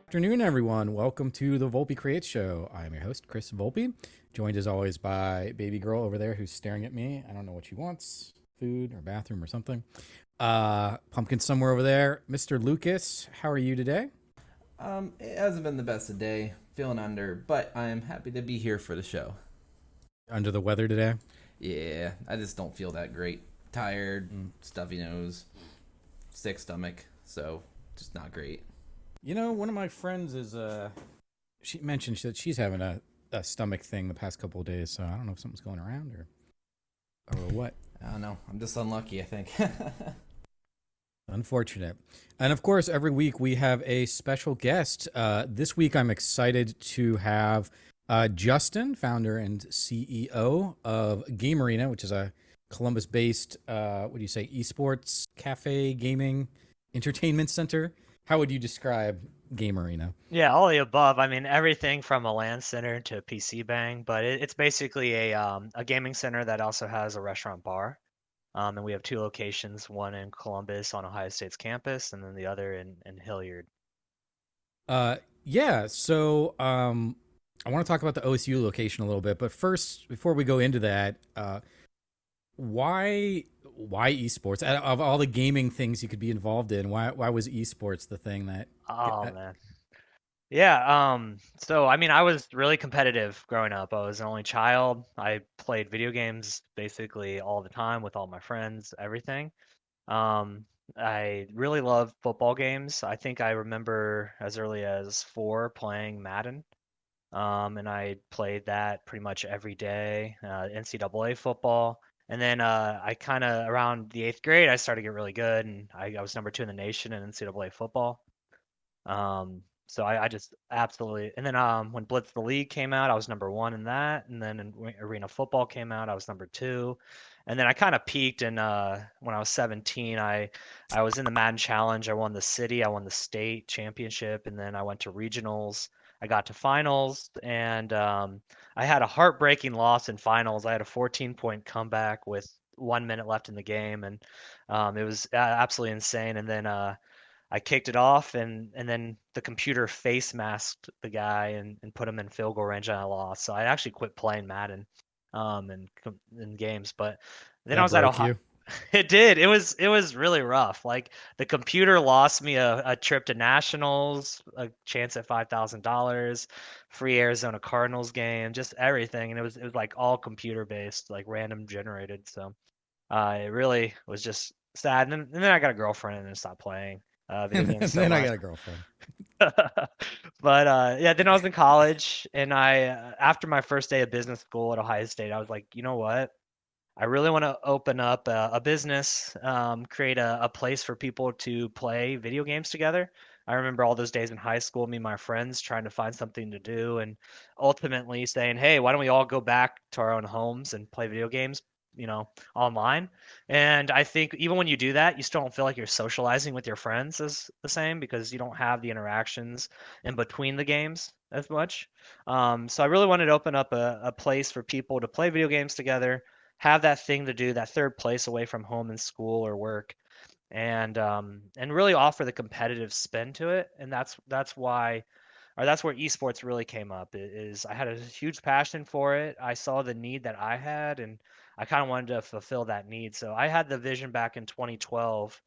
Afternoon, everyone. Welcome to the Volpe Creates Show. I'm your host, Chris Volpe, joined as always by baby girl over there who's staring at me. I don't know what she wants, food or bathroom or something. Pumpkin somewhere over there. Mr. Lucas, how are you today? It hasn't been the best of day, feeling under, but I am happy to be here for the show. Under the weather today? Yeah, I just don't feel that great. Tired, Mm. stuffy nose, sick stomach, so just not great. You know, one of my friends is, she mentioned that she's having a stomach thing the past couple of days, so I don't know if something's going around or what. I don't know. I'm just unlucky, I think. Unfortunate. And of course, every week we have a special guest. This week I'm excited to have Justin, founder and CEO of Game Arena, which is a Columbus based, what do you say, esports, cafe, gaming, entertainment center. How would you describe Game Arena? Yeah, all the above. I mean, everything from a LAN center to PC Bang, but it's basically a gaming center that also has a restaurant bar. And we have two locations, one in Columbus on Ohio State's campus, and then the other in Hilliard. Yeah, so I want to talk about the OSU location a little bit, but first, before we go into that, why why esports? Of all the gaming things you could be involved in, why was esports the thing that? Oh man. Yeah, so I mean, I was really competitive growing up. I was an only child. I played video games basically all the time with all my friends, everything. Um, I really love football games. I think I remember as early as 4 playing Madden. And I played that pretty much every day, NCAA football. And then I kind of around the 8th grade, I started to get really good, and I was number 2 in the nation in NCAA football. So I just absolutely, and then when Blitz the League came out, I was number 1 in that, and then when Arena Football came out, I was number 2, and then I kind of peaked in when I was 17. I was in the Madden Challenge. I won the city, I won the state championship, and then I went to regionals. I got to finals, and I had a heartbreaking loss in finals. I had a 14-point comeback with 1 minute left in the game, and it was absolutely insane. And then I kicked it off, and then the computer face masked the guy and put him in field goal range, and I lost. So I actually quit playing Madden in games. But then I That was at broke Ohio. you. It did. It was really rough. Like the computer lost me a trip to nationals, a chance at $5,000, free Arizona Cardinals game, just everything. And it was like all computer based, like random generated. So it really was just sad. And then I got a girlfriend and then stopped playing video And games so then I much. got a girlfriend. But yeah, then I was in college, and I after my first day of business school at Ohio State, I was like, you know what? I really want to open up a business, create a place for people to play video games together. I remember all those days in high school, me and my friends trying to find something to do, and ultimately saying, "Hey, why don't we all go back to our own homes and play video games, online?" And I think even when you do that, you still don't feel like you're socializing with your friends as the same because you don't have the interactions in between the games as much. So I really wanted to open up a place for people to play video games together, have that thing to do, that third place away from home and school or work, and really offer the competitive spin to it. And that's why, or that's where esports really came up. Is I had a huge passion for it. I saw the need that I had, and I kind of wanted to fulfill that need. So I had the vision back in 2012,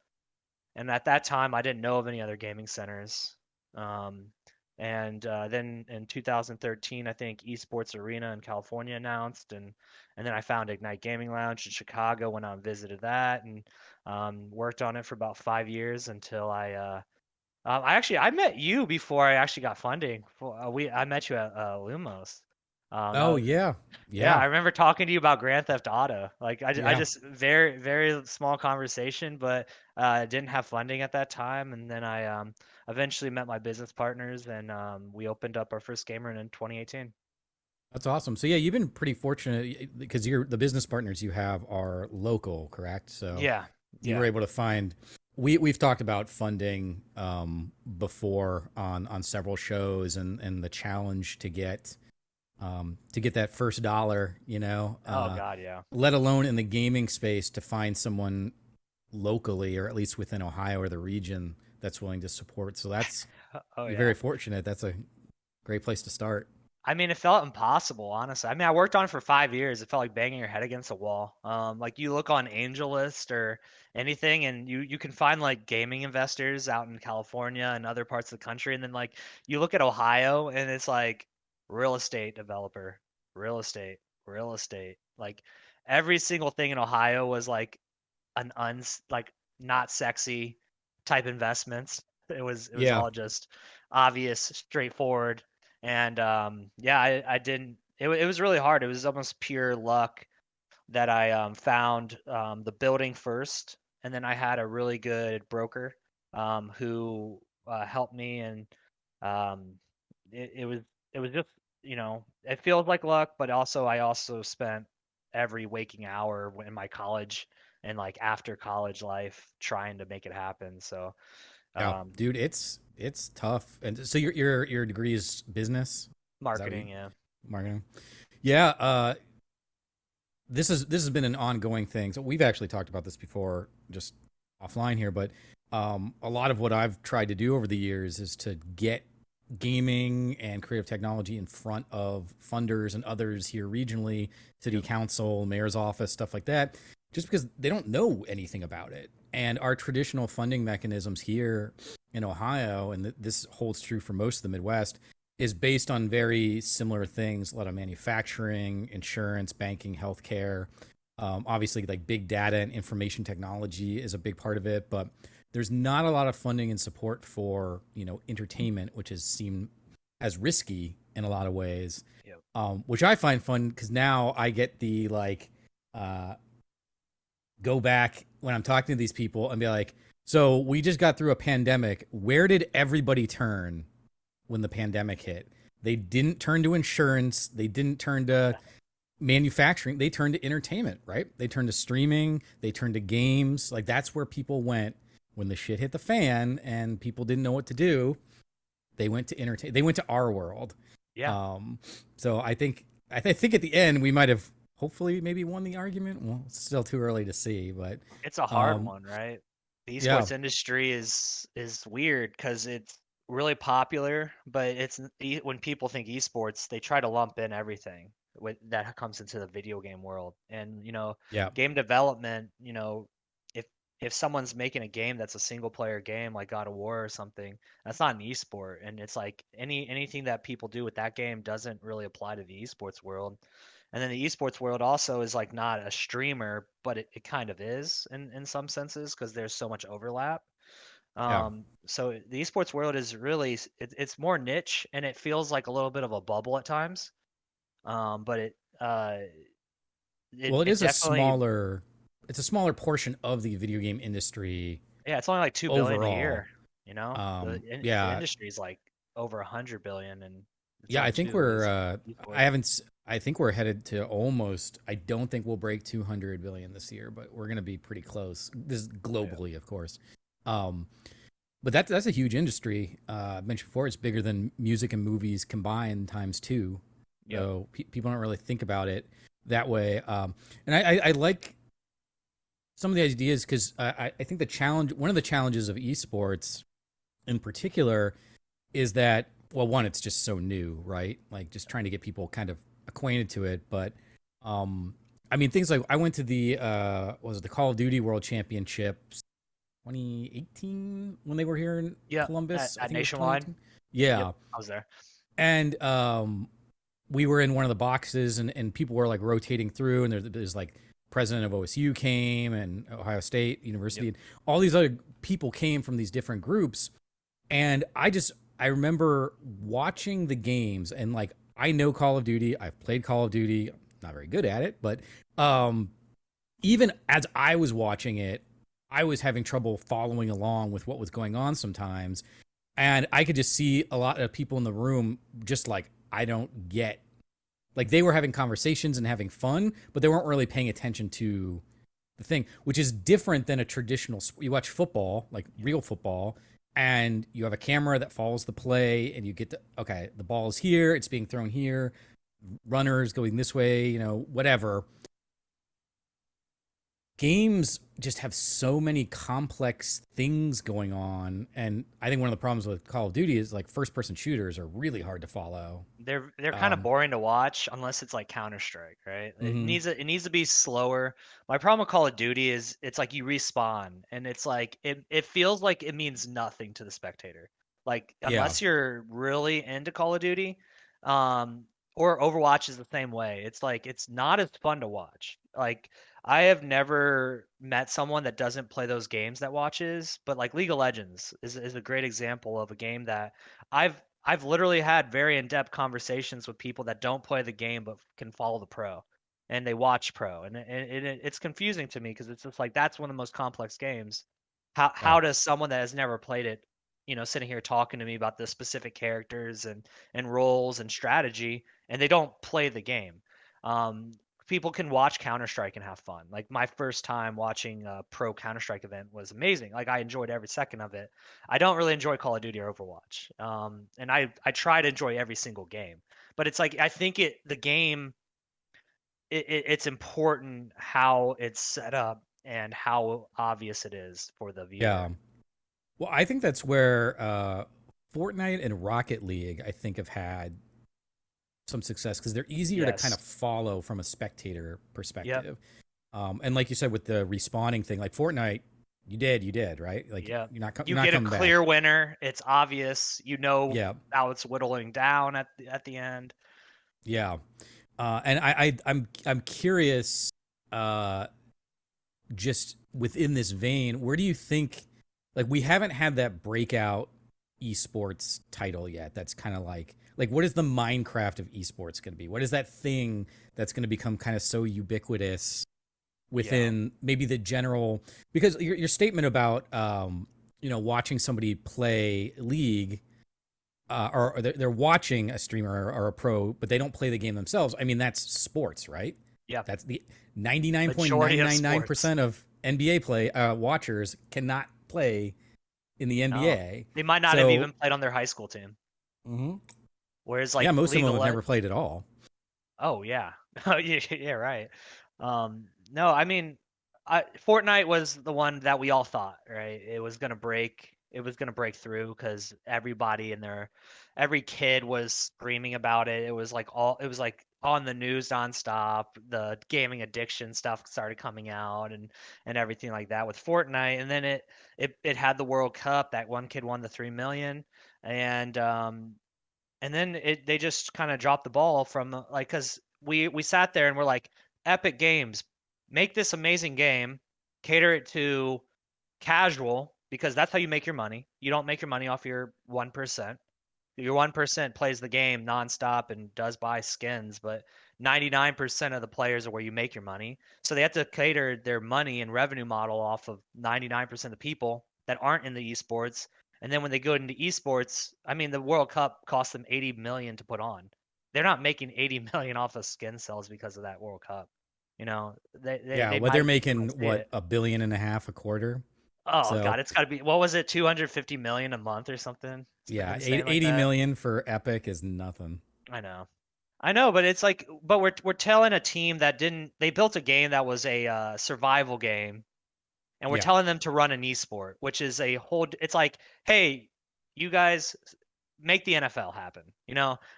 and at that time I didn't know of any other gaming centers. Um, and then in 2013, I think Esports Arena in California announced, and then I found Ignite Gaming Lounge in Chicago, went out and visited that, and worked on it for about 5 years until I met you before I actually got funding. I met you at Lumos. That Oh was yeah, Yeah, yeah, I remember talking to you about Grand Theft Auto. Like I yeah. just very very small conversation, but didn't have funding at that time, and then I eventually met my business partners, and we opened up our first gamer in 2018. That's awesome. So yeah, you've been pretty fortunate because the business partners you have are local, correct? So Yeah, you were yeah. able to find. We've talked about funding before on several shows and the challenge to get that first dollar, Oh God, yeah. let alone in the gaming space to find someone locally or at least within Ohio or the region that's willing to support. So Oh You're yeah. very fortunate. That's a great place to start. I mean, it felt impossible, honestly. I mean, I worked on it for 5 years. It felt like banging your head against a wall. Like you look on AngelList or anything, and you can find like gaming investors out in California and other parts of the country, and then like you look at Ohio, and it's like real estate developer, real estate, real estate. Like every single thing in Ohio was like an like not sexy type investments. It was Yeah. all just obvious, straightforward, and yeah, I didn't. It was really hard. It was almost pure luck that I found the building first, and then I had a really good broker who helped me, and um, it was just it feels like luck, but also I also spent every waking hour in my college and like after college life trying to make it happen. So Yeah, um, dude, it's tough. And so your degree is business? Is that what you marketing, yeah. marketing? Yeah, this has been an ongoing thing. So we've actually talked about this before, just offline here, but a lot of what I've tried to do over the years is to get gaming and creative technology in front of funders and others here regionally, city Yep. council, mayor's office, stuff like that, just because they don't know anything about it. And our traditional funding mechanisms here in Ohio, and this holds true for most of the Midwest, is based on very similar things: a lot of manufacturing, insurance, banking, healthcare. Obviously, like big data and information technology is a big part of it, but there's not a lot of funding and support for entertainment, which has seemed as risky in a lot of ways. Yep. Which I find fun because now I get the like uh, go back when I'm talking to these people and be like, so we just got through a pandemic. Where did everybody turn when the pandemic hit? They didn't turn to insurance. They didn't turn to manufacturing. They turned to entertainment, right? They turned to streaming. They turned to games. Like that's where people went when the shit hit the fan and people didn't know what to do. They went to entertain. They went to our world. Yeah. Um, so I think at the end we might have hopefully maybe won the argument. Well, it's still too early to see, but It's a hard um, one, right? The yeah, esports industry is weird because it's really popular, but when people think esports, they try to lump in everything that comes into the video game world. And yeah, game development, if someone's making a game that's a single player game like God of War or something, that's not an esport. And it's like anything that people do with that game doesn't really apply to the esports world. And then the esports world also is like not a streamer, but it kind of is in some senses because there's so much overlap. yeah. So the esports world is really it's more niche and it feels like a little bit of a bubble at times. But Well, it it is a definitely, smaller, it's a smaller portion of the video game industry yeah, it's only like 2 billion a overall. year. The Yeah, industry is like over 100 billion, and it's yeah. only I think two we're. is I esports. haven't. I think we're headed to almost. I don't think we'll break 200 billion this year, but we're going to be pretty close. This is Yeah. globally, of course. Um, but that's a huge industry. I mentioned before, it's bigger than music and movies combined times two. Yep. So people don't really think about it that way. And I like some of the ideas because I think one of the challenges of esports in particular is that, well, one, it's just so new, right? Like just trying to get people kind of acquainted to it. But um, I mean, things like I went to the what was it, the Call of Duty World Championships 2018 when they were here in Yeah. Columbus. I At think it was Nationwide. 2018. Yep. Yeah, I was there. and we were in one of the boxes, and people were like rotating through, and there's like president of OSU came, and Ohio State University, Yep. and all these other people came from these different groups, and I remember watching the games, and like I know Call of Duty, I've played Call of Duty, I'm not very good at it, but um, even as I was watching it, I was having trouble following along with what was going on sometimes, and I could just see a lot of people in the room just like I don't get, like they were having conversations and having fun, but they weren't really paying attention to the thing, which is different than a traditional. You watch football, like real football, and you have a camera that follows the play, and you get to, okay, the ball is here, it's being thrown here, runners going this way, whatever. games just have so many complex things going on, and I think one of the problems with Call of Duty is like first person shooters are really hard to follow. They're kind of Um, boring to watch unless it's like Counter Strike, right? It mhm. needs it needs to be slower. My problem with Call of Duty is it's like you respawn and it's like it feels like it means nothing to the spectator. Like Yeah, unless you're really into Call of Duty, um, or Overwatch is the same way. It's like it's not as fun to watch. Like I have never met someone that doesn't play those games that watches, but like League of Legends is a great example of a game that I've literally had very in-depth conversations with people that don't play the game but can follow the pro, and they watch pro, and it's confusing to me because it's just like that's one of the most complex games. yeah, How does someone that has never played it, sitting here talking to me about the specific characters and roles and strategy, and they don't play the game? Um, People can watch Counter Strike and have fun. Like my first time watching a pro Counter Strike event was amazing. Like I enjoyed every second of it. I don't really enjoy Call of Duty or Overwatch. And I try to enjoy every single game, but it's like I think the game it's important how it's set up and how obvious it is for the yeah. viewer. Well, I think that's where Fortnite and Rocket League, I think, have had some success because they're easier to kind Yes. of follow from a spectator Yep. perspective. And like you said with the respawning thing, like Fortnite, you did, right? Like Yep. you're You not get a coming back. clear winner. It's obvious. You know Yeah, how it's whittling down at the end. yeah. And I'm curious, uh, just within this vein, where do you think, like, we haven't had that breakout esports title yet? That's kind of like what is the Minecraft of esports going to be? What is that thing that's going to become kind of so ubiquitous Yeah. within maybe the general? Because your statement about watching somebody play League, or they're watching a streamer or a pro, but they don't play the game themselves. I mean, that's sports, right? Yep. That's the Majority of sports. 99.999% of NBA play watchers cannot play in the No. NBA. They might not have So, even played on their high school team. mhm. Whereas Yeah, like most of League them of have Legends. never played at all. Oh yeah. Oh yeah, yeah, right. No, I mean, Fortnite was the one that we all thought, right? It was gonna break. It was gonna break through because every kid was screaming about it. It was like on the news nonstop. The gaming addiction stuff started coming out and everything like that with Fortnite. And then it had the World Cup. That one kid won the 3 million, and then they just kind of dropped the ball from like because we sat there and we're like Epic Games, make this amazing game, cater it to casual because that's how you make your money. You don't make your money off your 1%. Your 1% plays the game nonstop and does buy skins, but 99% of the players are where you make your money. So they have to cater their money and revenue model off of 99% of the people that aren't in the esports. And then when they go into esports, I mean, the World Cup cost them 80 million to put on. They're not making 80 million off of skin sales because of that World Cup. Yeah, They what they're they making, might say what, it. a billion and a half a quarter. Oh So God, it's got to be, what was it, 250 million a month or something? It's yeah, insane like 80 that. million for Epic is nothing. I know. I know, but it's like, but we're telling a team that didn't. They built a game that was a survival game, and we're Yeah, telling them to run an esport, which is a whole. It's like, hey, you guys make the NFL happen.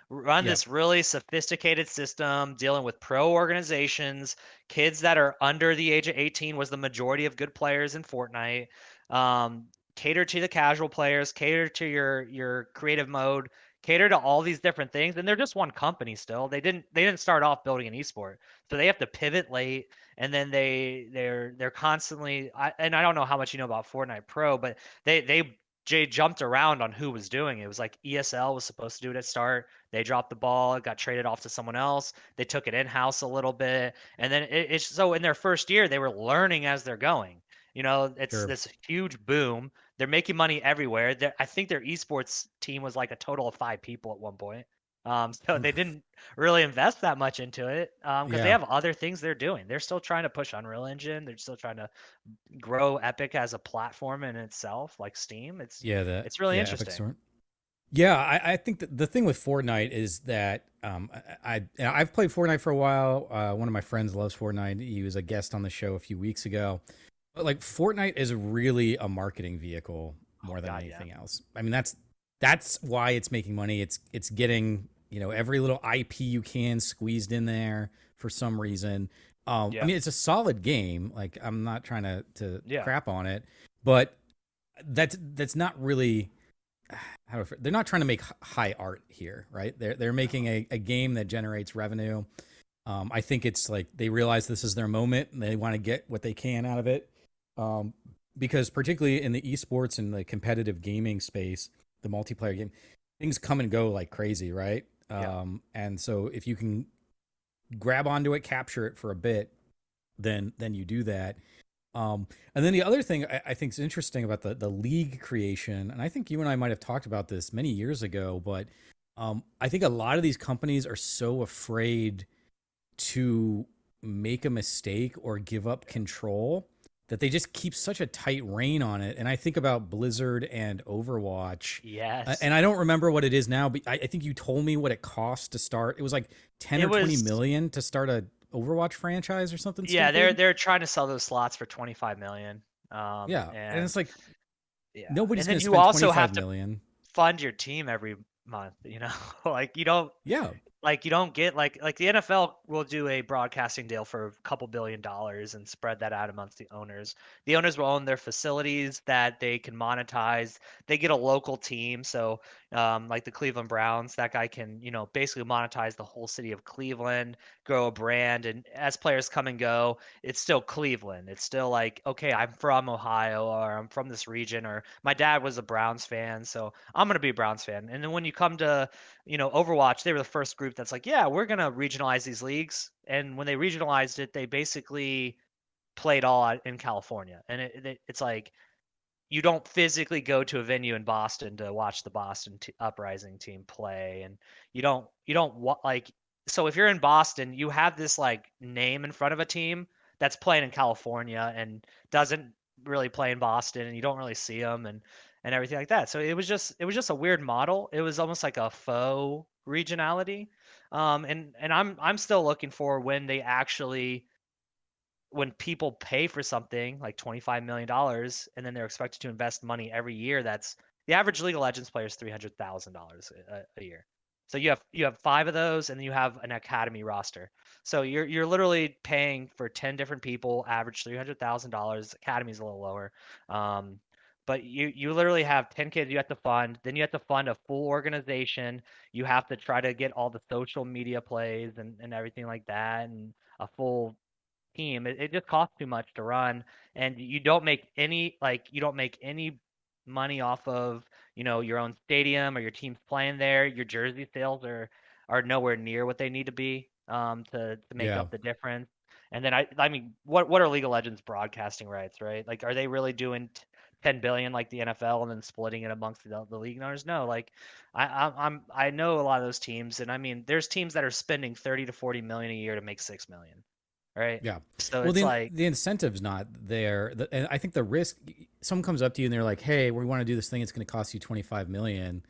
Run yeah, this really sophisticated system dealing with pro organizations, kids that are under the age of 18 was the majority of good players in Fortnite. Cater to the casual players, cater to your creative mode, cater to all these different things, and they're just one company still. They didn't start off building an esport, so they have to pivot late, and then they're constantly. And I don't know how much you know about Fortnite Pro, but they jumped around on who was doing it. It was like ESL was supposed to do it at start. They dropped the ball. It got traded off to someone else. They took it in house a little bit, and then it's so in their first year they were learning as they're going. It's sure. this huge boom. They're making money everywhere. I think their esports team was like a total of 5 people at one point. So they didn't really invest that much into it because they Yeah, have other things they're doing. They're still trying to push Unreal Engine. They're still trying to grow Epic as a platform in itself, like Steam. It's yeah, it's really yeah, Epic interesting. Store. Yeah, I think that the thing with Fortnite is that I've played Fortnite for a while. One of my friends loves Fortnite. He was a guest on the show a few weeks ago. But like Fortnite is really a marketing vehicle Oh more than God, yeah. anything else. I mean, that's why it's making money. It's getting, every little IP you can squeezed in there for some reason. I Yeah. mean, it's a solid game. Like I'm not trying to Yeah. crap on it, but that's not really they're not trying to make high art here, right? They're making a game that generates revenue. I think it's like they realize this is their moment and they want to get what they can out of it. Um, because particularly in the esports and the competitive gaming space, the multiplayer game, things come and go like crazy, right? Yeah. And so if you can grab onto it, capture it for a bit, then you do that. And then the other thing I think is interesting about the league creation, and I think you and I might have talked about this many years ago, but I think a lot of these companies are so afraid to make a mistake or give up control that they just keep such a tight rein on it. And I think about Blizzard and Overwatch. Yes. And I don't remember what it is now, but I think you told me what it cost to start. It was like 10 It or 20 was million to start a Overwatch franchise or something yeah, they're stupid. they're trying to sell those slots for 25 million. Yeah. And And it's like yeah. nobody's And going then to you spend also have 25 to million. fund your team every month, Like Yeah. you don't get like the NFL will do a broadcasting deal for a couple $1 billion and spread that out amongst the owners. The owners will own their facilities that they can monetize. They get a local team, so like the Cleveland Browns, that guy can basically monetize the whole city of Cleveland, grow a brand, and as players come and go, it's still Cleveland. It's still like, okay, I'm from Ohio or I'm from this region, or my dad was a Browns fan, so I'm gonna be a Browns fan. And then when you come to Overwatch, they were the first group that's like, yeah, we're gonna regionalize these leagues. And when they regionalized it, they basically played all out in California, and it's like you don't physically go to a venue in Boston to watch the Boston Uprising team play, and like, so if you're in Boston, you have this like name in front of a team that's playing in California and doesn't really play in Boston, and you don't really see them and everything like that. So it was just a weird model. It was almost like a faux regionality. And I'm still looking for when people pay for something like $25 million and then they're expected to invest money every year. That's the average League of Legends player is $300,000 a year. So you have five of those, and then you have an academy roster. So you're literally paying for 10 different people, average $300,000. Academy's a little lower. Um, but you literally have 10 kids you have to fund. Then you have to fund a full organization. You have to try to get all the social media plays and everything like that, and a full team. It just costs too much to run, and you don't make any money off of your own stadium or your team's playing there. Your jersey sales are nowhere near what they need to be to make Yeah. up the difference. And then I mean, what are League of Legends broadcasting rights, right? Like, are they really doing 10 billion like the NFL and then splitting it amongst the league owners? No, like I know a lot of those teams, and I mean, there's teams that are spending 30 to 40 million a year to make 6 million, right? Yeah. So Well, it's like, the incentive's not there. And I think the risk, someone comes up to you and they're like, "Hey, we want to do this thing. It's going to cost you 25 million."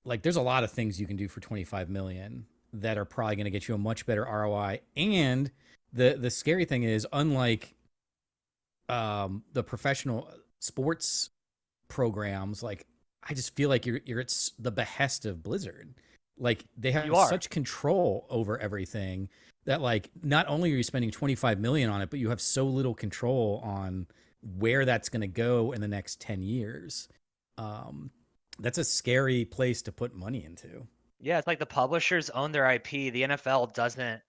Like there's a lot of things you can do for 25 million that are probably going to get you a much better ROI. And the scary thing is, unlike the professional sports programs, like I just feel like you're at the behest of Blizzard. Like they you have are. such control over everything that like not only are you spending 25 million on it, but you have so little control on where that's going to go in the next 10 years. Um, that's a scary place to put money into. Yeah, it's like the publishers own their IP. The NFL doesn't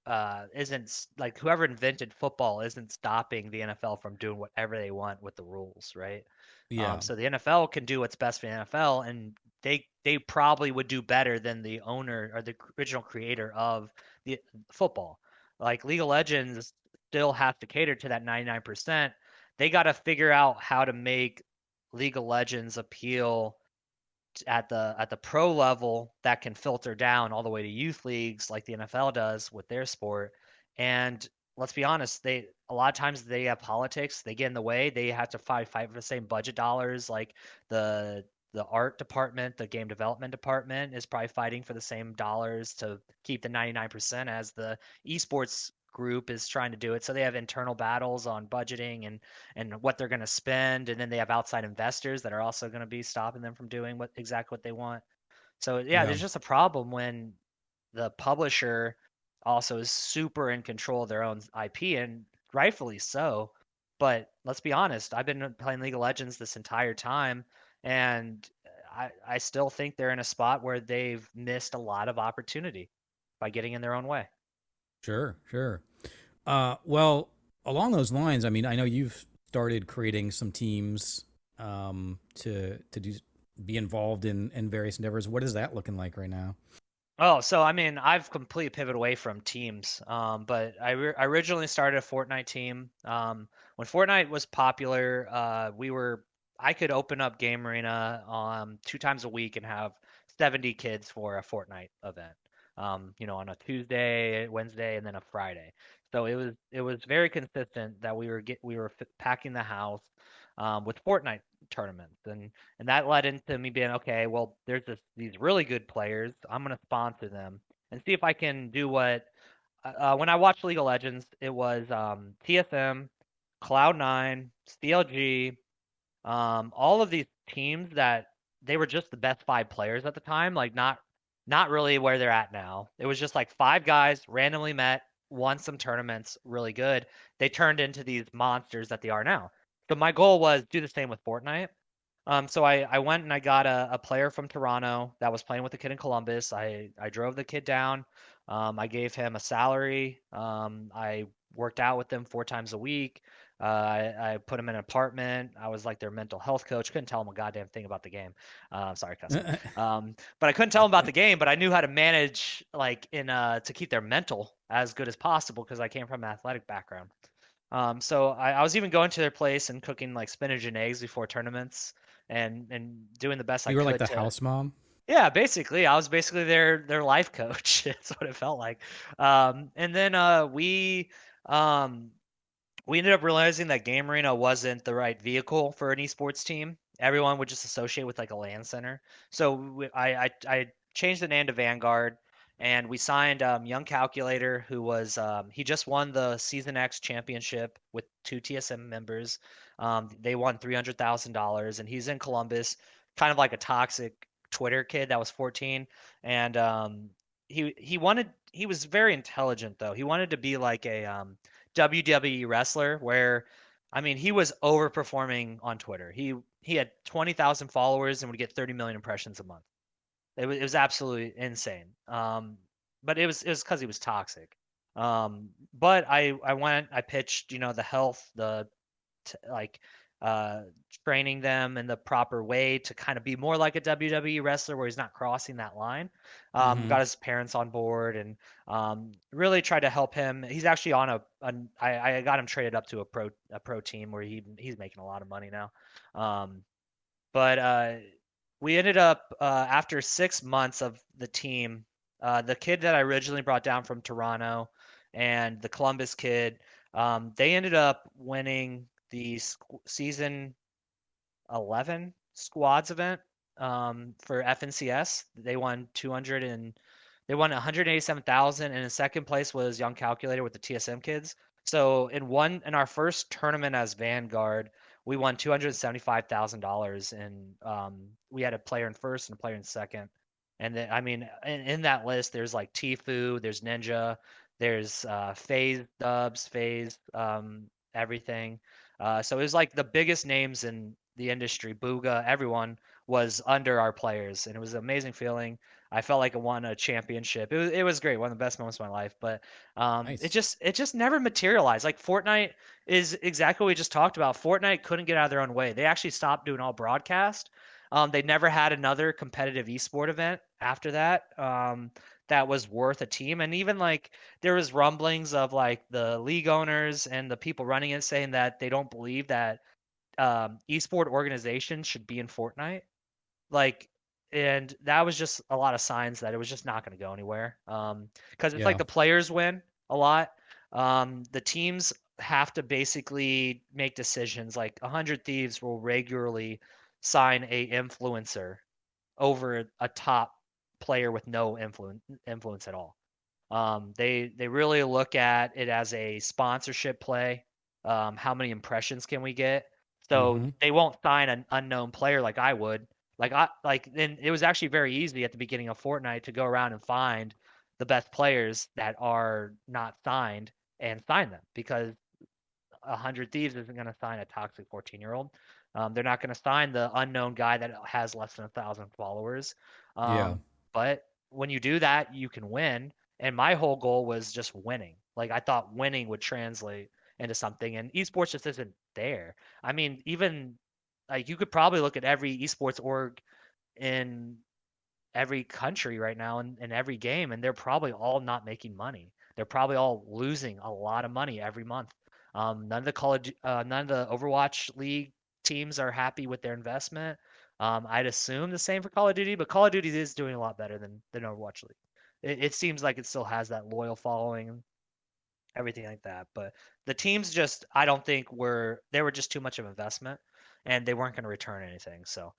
like, whoever invented football isn't stopping the NFL from doing whatever they want with the rules, right? Yeah. So the NFL can do what's best for the NFL, and they probably would do better than the owner or the original creator of the football. Like League of Legends still has to cater to that 99%. They got to figure out how to make League of Legends appeal at the pro level that can filter down all the way to youth leagues like the NFL does with their sport. And let's be honest, they a lot of times they have politics, they get in the way. They have to fight for the same budget dollars like the the art department, the game development department is probably fighting for the same dollars to keep the 99% as the esports group is trying to do it. So they have internal battles on budgeting and what they're going to spend, and then they have outside investors that are also going to be stopping them from doing exactly what they want. So yeah, Yeah. there's just a problem when the publisher also is super in control of their own IP, and rightfully so. But let's be honest, I've been playing League of Legends this entire time, and I still think they're in a spot where they've missed a lot of opportunity by getting in their own way. Sure, sure. Well, along those lines, I mean, I know you've started creating some teams to do be involved in various endeavors. What is that looking like right now? Oh, so I mean, I've completely pivoted away from teams. But I originally started a Fortnite team. When Fortnite was popular, I could open up Game Arena 2 times a week and have 70 kids for a Fortnite event. On a Tuesday, Wednesday, and then a Friday. So it was very consistent that we were packing the house with Fortnite tournaments, and that led into me being okay. Well, there's these really good players. I'm gonna sponsor them and see if I can do what. When I watched League of Legends, it was TSM, Cloud9, CLG, all of these teams that they were just the best five players at the time. Like not really where they're at now. It was just like five guys randomly met, won some tournaments, really good. They turned into these monsters that they are now. So my goal was do the same with Fortnite. So I went and I got a player from Toronto that was playing with a kid in Columbus. I drove the kid down. I gave him a salary. I worked out with them 4 times a week. I put him in an apartment. I was like their mental health coach. Couldn't tell him a goddamn thing about the game. Sorry, cussing. But I couldn't tell them about the game. But I knew how to manage like to keep their mental as good as possible because I came from an athletic background. So I was even going to their place and cooking like spinach and eggs before tournaments and doing the best I You were like could the to. house mom. Yeah, basically, I was basically their life coach. That's what it felt like. And then um, we ended up realizing that Game Arena wasn't the right vehicle for an esports team. Everyone would just associate with like a LAN center. So I changed the name to Vanguard, and we signed Young Calculator, who was he just won the Season X championship with two TSM members. They won $300,000, and he's in Columbus, kind of like a toxic Twitter kid that was 14, and he was very intelligent though. He wanted to be like a WWE wrestler where I mean he was overperforming on Twitter. He had 20,000 followers and would get 30 million impressions a month. It was absolutely insane. But it was because he was toxic. But I pitched the health, like uh, training them in the proper way to kind of be more like a WWE wrestler where he's not crossing that line. Mm-hmm. Got his parents on board and really tried to help him. He's actually on I got him traded up to a pro team where he's making a lot of money now. But we ended up after 6 months of the team, the kid that I originally brought down from Toronto and the Columbus kid, they ended up winning the season 11 squads event for FNCS. They won 187,000, and in second place was Young Calculator with the TSM kids. So in our first tournament as Vanguard, we won $275,000, and we had a player in first and a player in second. And then I mean, in that list, there's like Tfue, there's Ninja, there's FaZe Dubs, FaZe, everything. So it was like the biggest names in the industry, Booga, everyone was under our players, and it was an amazing feeling. I felt like I won a championship. It was great, one of the best moments of my life. But it Nice. just never materialized. Like Fortnite is exactly what we just talked about. Fortnite couldn't get out of their own way. They actually stopped doing all broadcast. They never had another competitive esport event after that. That was worth a team, and even like there was rumblings of like the league owners and the people running it saying that they don't believe that esport organizations should be in Fortnite. Like, and that was just a lot of signs that it was just not going to go anywhere. Because it's like Yeah. the players win a lot. The teams have to basically make decisions. Like 100 Thieves will regularly sign a influencer over a top player with no influence at all. They really look at it as a sponsorship play. How many impressions can we get? So Mm-hmm. they won't sign an unknown player like I would. Then it was actually very easy at the beginning of Fortnite to go around and find the best players that are not signed and sign them, because 100 Thieves isn't going to sign a toxic 14-year-old. They're not going to sign the unknown guy that has less than 1,000 followers. Yeah. But when you do that, you can win. And my whole goal was just winning. Like, I thought winning would translate into something, and esports just isn't there. I mean, even like you could probably look at every esports org in every country right now in every game, and they're probably all not making money. They're probably all losing a lot of money every month. None of the Overwatch League teams are happy with their investment. I'd assume the same for Call of Duty, but Call of Duty is doing a lot better than Overwatch League. It seems like it still has that loyal following and everything like that. But the teams just, I don't think they were just too much of investment, and they weren't going to return anything. So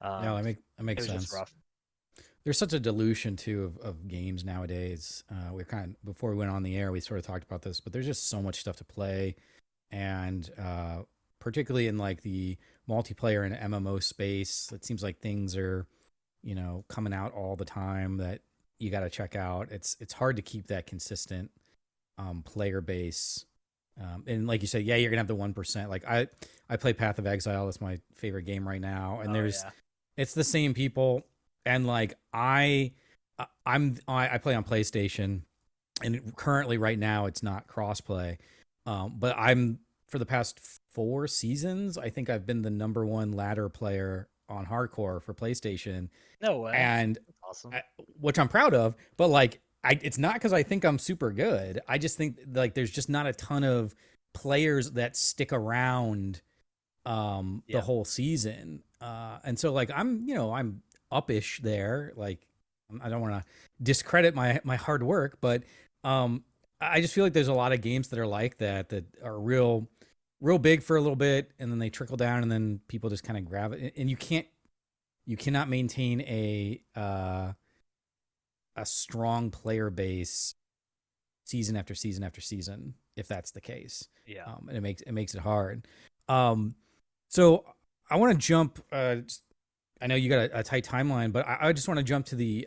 No, um, that it makes was just sense. rough. There's such a dilution too of games nowadays. We kind of, before we went on the air, we sort of talked about this, but there's just so much stuff to play, and particularly in like the multiplayer and MMO space, it seems like things are, coming out all the time that you got to check out. It's hard to keep that consistent player base. And like you said, yeah, you're gonna have the 1%. Like I play Path of Exile. That's my favorite game right now, and Oh there's yeah. it's the same people, and like I play on PlayStation, and currently right now it's not crossplay. But I'm for the past 4 seasons, I think I've been the number one ladder player on hardcore for PlayStation, No way. and That's awesome. I, which I'm proud of. But like, it's not because I think I'm super good. I just think like there's just not a ton of players that stick around the Yeah. whole season. And so like I'm uppish there. Like I don't want to discredit my hard work, but I just feel like there's a lot of games that are like that are real big for a little bit, and then they trickle down, and then people just kind of grab it, and you cannot maintain a strong player base season after season after season if that's the case. Yeah. And it makes it hard. Um, so I want to jump. I know you got a tight timeline, but I just want to jump to the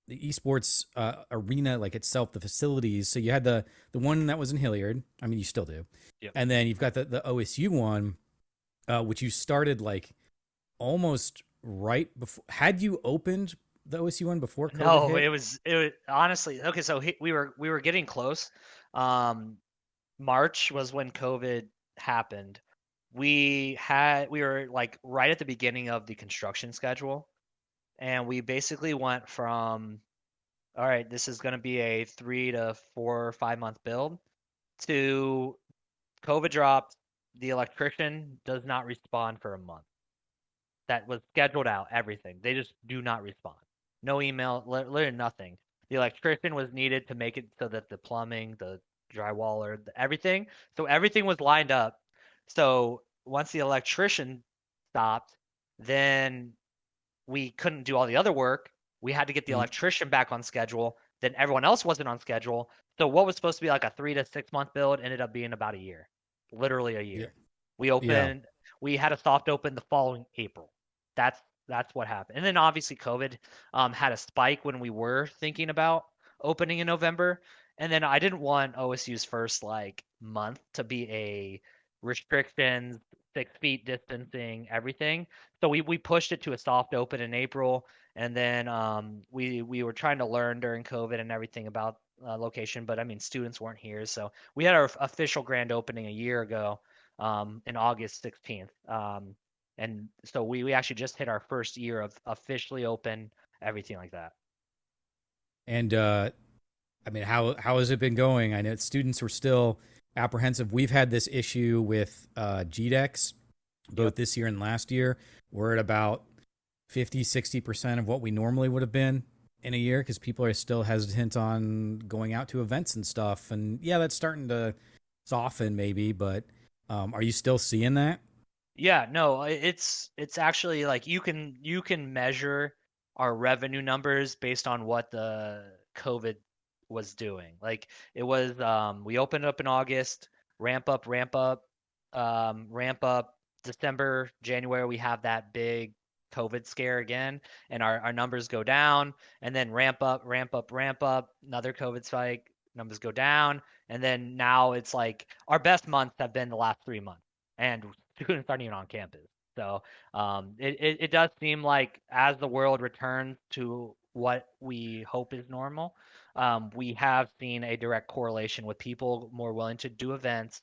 esports arena like itself, the facilities. So you had the one that was in Hilliard. I mean, you still do, Yep. and then you've got the OSU one, which you started like almost right before. Had you opened the OSU one before COVID No, hit? it was honestly okay. So we were getting close. Um, March was when COVID happened. We were like right at the beginning of the construction schedule, and we basically went from, all right, this is going to be a 3 to 4 or 5 month build, to COVID dropped. The electrician does not respond for a month. That was scheduled out, everything. They just do not respond. No email, literally nothing. The electrician was needed to make it so that the plumbing, the drywaller, everything. So everything was lined up. So once the electrician stopped, then we couldn't do all the other work. We had to get the Mm, electrician back on schedule. Then everyone else wasn't on schedule. So what was supposed to be like a 3 to 6 month build ended up being about a year, literally a yeah, year. We yeah. opened, we had a soft open the following April. That's that's what happened. And then obviously COVID had a spike when we were thinking about opening in November. And then I didn't want OSU's first like month to be a restrictions, 6 feet distancing, everything. So we pushed it to a soft open in April, and then we were trying to learn during COVID and everything about location, but I mean students weren't here, so we had our official grand opening a year ago, in August 16th, and so we actually just hit our first year of officially open, everything like that. And I mean, how has it been going? I know students were still apprehensive. We've had this issue with GDEX Yep. both this year and last year. We're at about 50-60% of what we normally would have been in a year because people are still hesitant on going out to events and stuff. And yeah, that's starting to soften maybe, but are you still seeing that? Yeah, no, it's actually like you can measure our revenue numbers based on what the COVID was doing. Like it was we opened up in August, ramp up December, January we have that big COVID scare again and our numbers go down and then ramp up, another COVID spike, numbers go down, and then now it's like our best months have been the last 3 months and students aren't even on campus. So it does seem like as the world returns to what we hope is normal, we have seen a direct correlation with people more willing to do events,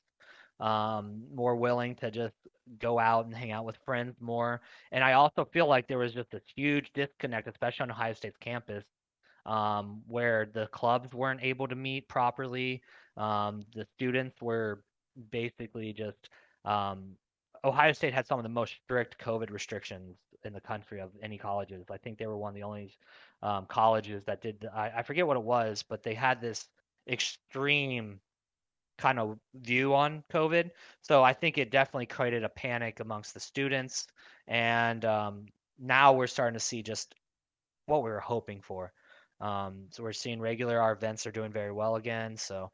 more willing to just go out and hang out with friends more. And I also feel like there was just this huge disconnect, especially on Ohio State's campus, where the clubs weren't able to meet properly. The students were basically just um, Ohio State had some of the most strict COVID restrictions in the country of any colleges. I think they were one of the only colleges that did. I forget what it was, but they had this extreme kind of view on COVID. So I think it definitely created a panic amongst the students, and now we're starting to see just what we were hoping for. So we're seeing our events are doing very well again. So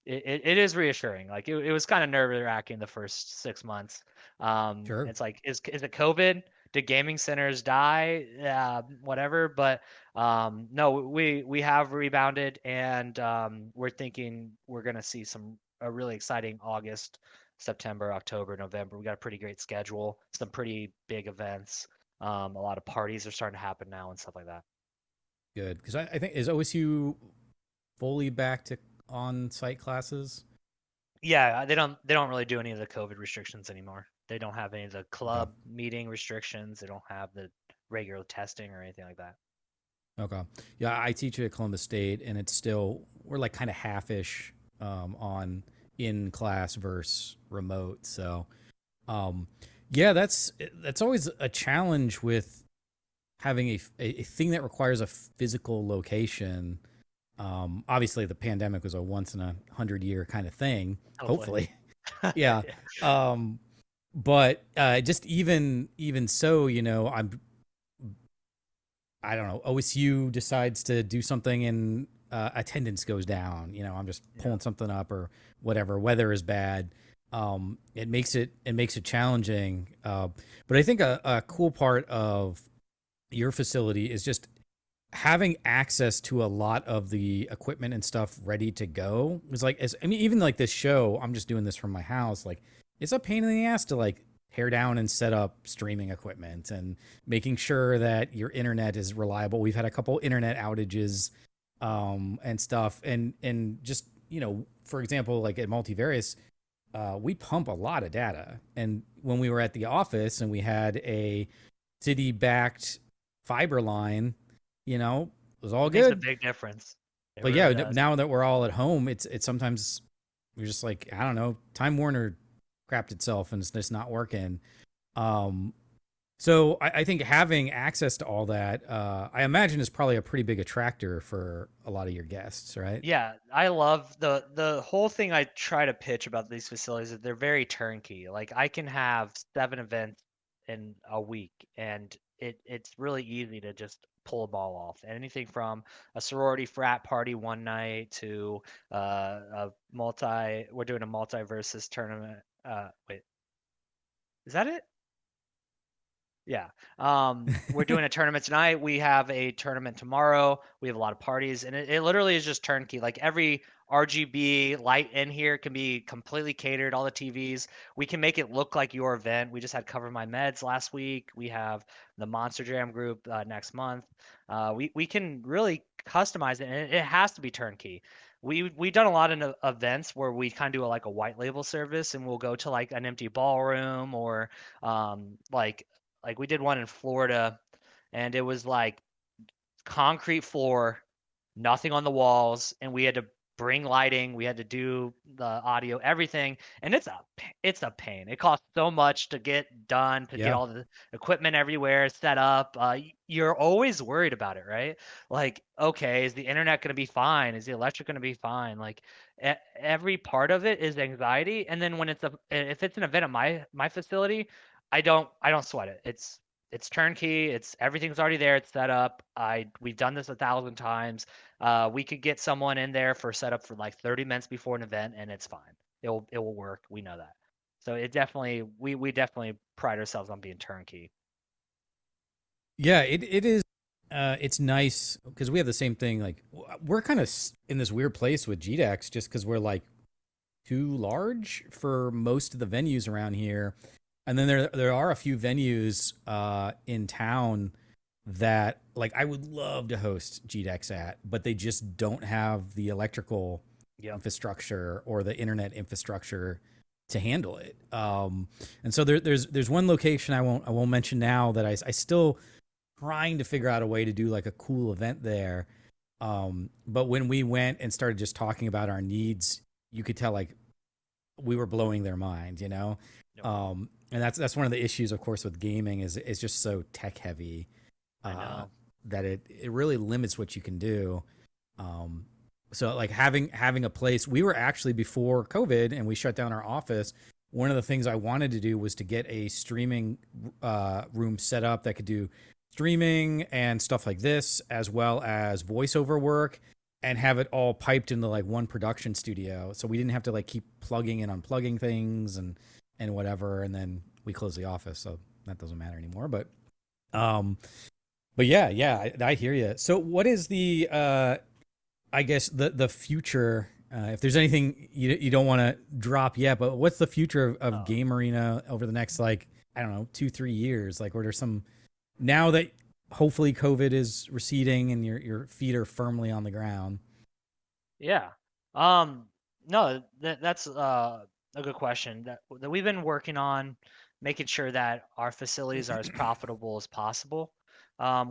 it is reassuring. Like it was kind of nerve wracking the first 6 months. Sure. It's like, is it COVID? Did gaming centers die? Yeah, whatever. But no, we have rebounded, and we're thinking we're gonna see a really exciting August, September, October, November. We got a pretty great schedule, some pretty big events. A lot of parties are starting to happen now and stuff like that. Good. Because I think, is OSU fully back to on-site classes? Yeah, they don't really do any of the COVID restrictions anymore. They don't have any of the Okay. club meeting restrictions. They don't have the regular testing or anything like that. Okay. Yeah, I teach at Columbus State, and it's still, we're like kind of half-ish on in class versus remote. So, um, yeah, that's always a challenge with having a thing that requires a physical location. Obviously, the pandemic was a once in a 100-year kind of thing. Hopefully. Hopefully, yeah. Yeah. Um, but just even so, I don't know. OSU decides to do something and attendance goes down. I'm just Yeah. pulling something up or whatever. Weather is bad. It makes it challenging. But I think a cool part of your facility is just having access to a lot of the equipment and stuff ready to go. It's like, I mean, even like this show, I'm just doing this from my house. Like, it's a pain in the ass to like tear down and set up streaming equipment and making sure that your internet is reliable. We've had a couple internet outages, and stuff, and just for example, like at Multivarious, we pump a lot of data, and when we were at the office and we had a city backed fiber line, it was all It makes a good. big difference. It But yeah, really does. now that we're all at home, it's sometimes we're just like, I don't know, Time Warner crapped itself and it's just not working. Um, so I think having access to all that, I imagine is probably a pretty big attractor for a lot of your guests, right? Yeah, I love the whole thing I try to pitch about these facilities is they're very turnkey. Like I can have 7 events in a week, and it's really easy to just pull a ball off. Anything from a sorority frat party one night to we're doing a multi versus tournament. Wait, is that it? Yeah. We're doing a tournament tonight. We have a tournament tomorrow. We have a lot of parties, and it literally is just turnkey. Like every RGB light in here can be completely catered, all the TVs. We can make it look like your event. We just had Cover My Meds last week. We have the Monster Jam group next month. We can really customize it, and it has to be turnkey. We've done a lot of events where we kind of do like a white label service, and we'll go to like an empty ballroom or like we did one in Florida, and it was like concrete floor, nothing on the walls, and we had to bring lighting, we had to do the audio, everything, and it's a pain. It costs so much to get done, to get Yeah. all the equipment everywhere set up. You're always worried about it, right? Like, okay, is the internet going to be fine? Is the electric going to be fine? Like, every part of it is anxiety. And then when if it's an event at my facility, I don't sweat it. It's turnkey. It's everything's already there. It's set up. We've done this 1,000 times. We could get someone in there for setup for like 30 minutes before an event, and it's fine. It will work. We know that. So it definitely we definitely pride ourselves on being turnkey. Yeah, it is. It's nice because we have the same thing. Like we're kind of in this weird place with GDEX just because we're like too large for most of the venues around here, and then there are a few venues in town that like I would love to host GDEX at, but they just don't have the electrical Yep. infrastructure or the internet infrastructure to handle it. And so there's one location I won't mention now that I still trying to figure out a way to do like a cool event there. But when we went and started just talking about our needs, you could tell like we were blowing their mind, you know? Yep. And that's one of the issues, of course, with gaming is it's just so tech heavy I know. that it really limits what you can do. So like having a place, we were actually before COVID and we shut down our office. One of the things I wanted to do was to get a streaming room set up that could do streaming and stuff like this, as well as voiceover work, and have it all piped into like one production studio. So we didn't have to like keep plugging and unplugging things and whatever. And then we closed the office, so that doesn't matter anymore. Um, but yeah, I hear you. So what is the I guess the future? If there's anything you don't want to drop yet, but what's the future of Game Arena over the next like I don't know 2-3 years? Like, what are some now that hopefully COVID is receding and your feet are firmly on the ground? Yeah. No, that's a good question that we've been working on, making sure that our facilities are as profitable as possible.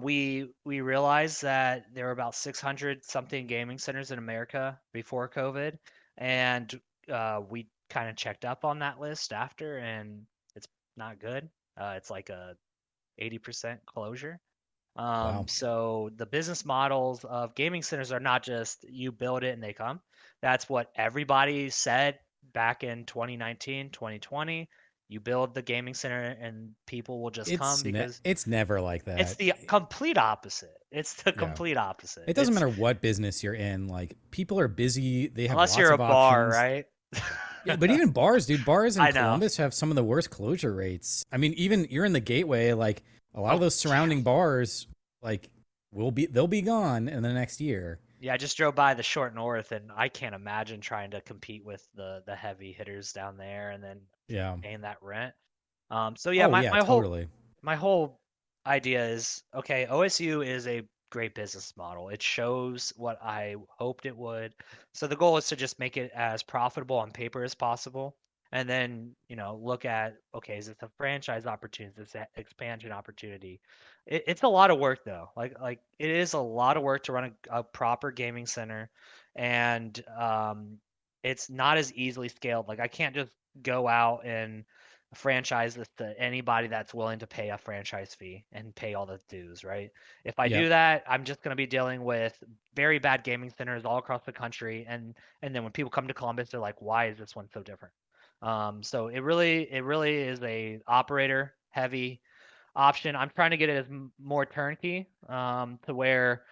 We realized that there were about 600 something gaming centers in America before COVID, and we kind of checked up on that list after, and it's not good. It's like a 80% closure. Wow. So the business models of gaming centers are not just you build it and they come. That's what everybody said back in 2019, 2020. You build the gaming center and people will just come because It's never like it's that. the complete opposite. It's the Yeah. complete opposite. It doesn't It's matter what business you're in. Like people are busy. They have unless lots you're a of bar, options. right? Yeah, but even bars, dude, bars in I know. Columbus have some of the worst closure rates. I mean, even you're in the Gateway, like a lot of Oh, those surrounding bars, like they'll be gone in the next year. yeah, I just drove by the short north and I can't imagine trying to compete with the heavy hitters down there and then Yeah. paying that rent. So yeah, Oh my, yeah, my whole totally. my whole idea is okay, OSU is a great business model. It shows what I hoped it would. So the goal is to just make it as profitable on paper as possible. And then, look at, okay, is this a franchise opportunity? Is this an expansion opportunity? It's a lot of work though. Like it is a lot of work to run a proper gaming center. And it's not as easily scaled. Like I can't just go out and franchise this to anybody that's willing to pay a franchise fee and pay all the dues, right? If I do Yep. that, I'm just going to be dealing with very bad gaming centers all across the country, and then when people come to Columbus, they're like, "Why is this one so different?" So it really is a operator heavy option. I'm trying to get it as more turnkey, to where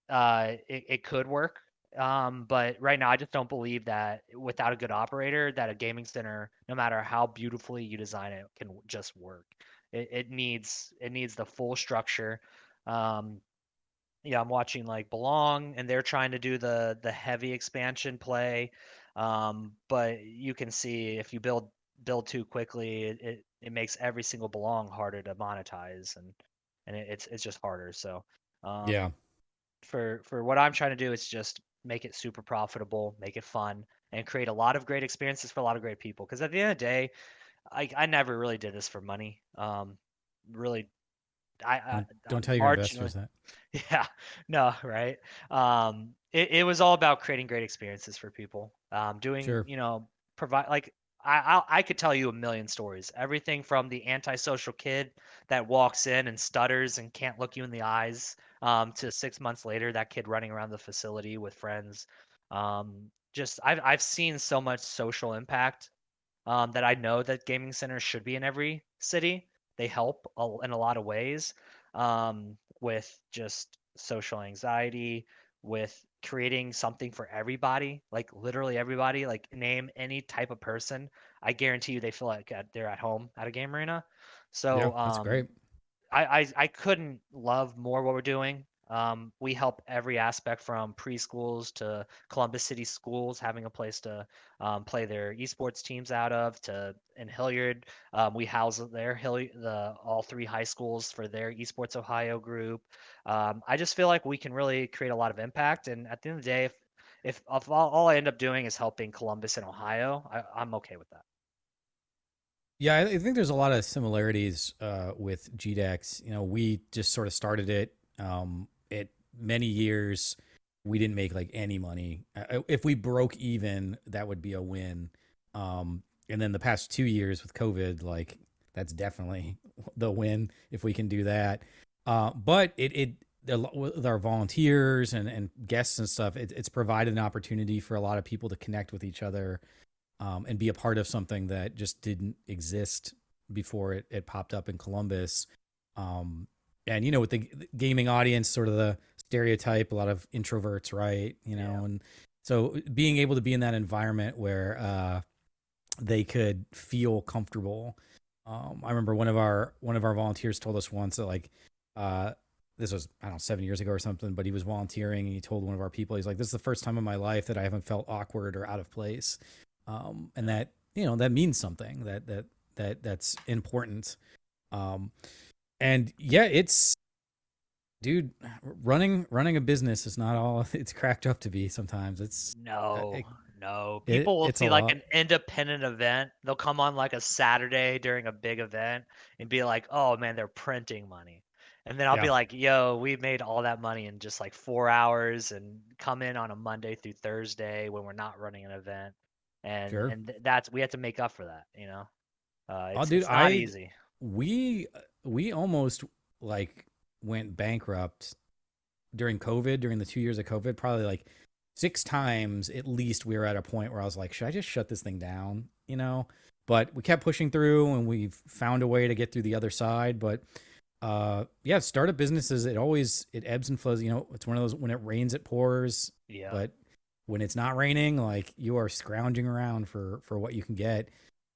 it could work. But right now, I just don't believe that without a good operator, that a gaming center, no matter how beautifully you design it, can just work. It needs the full structure. Um, yeah, I'm watching like Belong, and they're trying to do the heavy expansion play. But you can see if you build too quickly, it makes every single Belong harder to monetize, and it's just harder. So. Yeah. Um, for what I'm trying to do is just make it super profitable, make it fun, and create a lot of great experiences for a lot of great people. Because at the end of the day, I never really did this for money. Really, I Don't tell your marginally, investors that. yeah, no, right. it was all about creating great experiences for people. Doing, Sure. provide like I could tell you a million stories. Everything from the antisocial kid that walks in and stutters and can't look you in the eyes, to 6 months later, that kid running around the facility with friends. Just I've seen so much social impact, that I know that gaming centers should be in every city. They help in a lot of ways, with just social anxiety, with creating something for everybody, like literally everybody. Like name any type of person, I guarantee you they feel like they're at home at a game arena. Yeah, So that's great. I couldn't love more what we're doing. We help every aspect from preschools to Columbus City schools having a place to play their esports teams out of. To in Hilliard, we house the all three high schools for their Esports Ohio group. I just feel like we can really create a lot of impact. And at the end of the day, if all I end up doing is helping Columbus and Ohio, I'm okay with that. Yeah, I think there's a lot of similarities with GDEX. You know, we just sort of started it. It many years we didn't make like any money. If we broke even, that would be a win. And then the past 2 years with COVID, like that's definitely the win if we can do that. But with our volunteers and guests and stuff, it's provided an opportunity for a lot of people to connect with each other, and be a part of something that just didn't exist before it popped up in Columbus. And with the gaming audience, sort of the stereotype, a lot of introverts, right? Yeah. And so being able to be in that environment where they could feel comfortable. I remember one of our volunteers told us once that like this was, I don't know, 7 years ago or something, but he was volunteering and he told one of our people, he's like, this is the first time in my life that I haven't felt awkward or out of place. And that, that means something, that's important. Um, and yeah, dude, running a business is not all it's cracked up to be. Sometimes No, no. People will it's a see like lot. an independent event. They'll come on like a Saturday during a big event and be like, "Oh man, they're printing money." And then I'll be Yeah, like, "Yo, we made all that money in just like 4 hours," and come in on a Monday through Thursday when we're not running an event. And sure. and that's we have to make up for that, you know. Oh, It's dude, it's not easy. we almost like went bankrupt during COVID, during the 2 years of COVID, probably like 6 times at least. We were at a point where I was like, should I just shut this thing down? But we kept pushing through and we've found a way to get through the other side. But yeah, startup businesses, it ebbs and flows. It's one of those, when it rains, it pours. Yeah. But when it's not raining, like you are scrounging around for what you can get.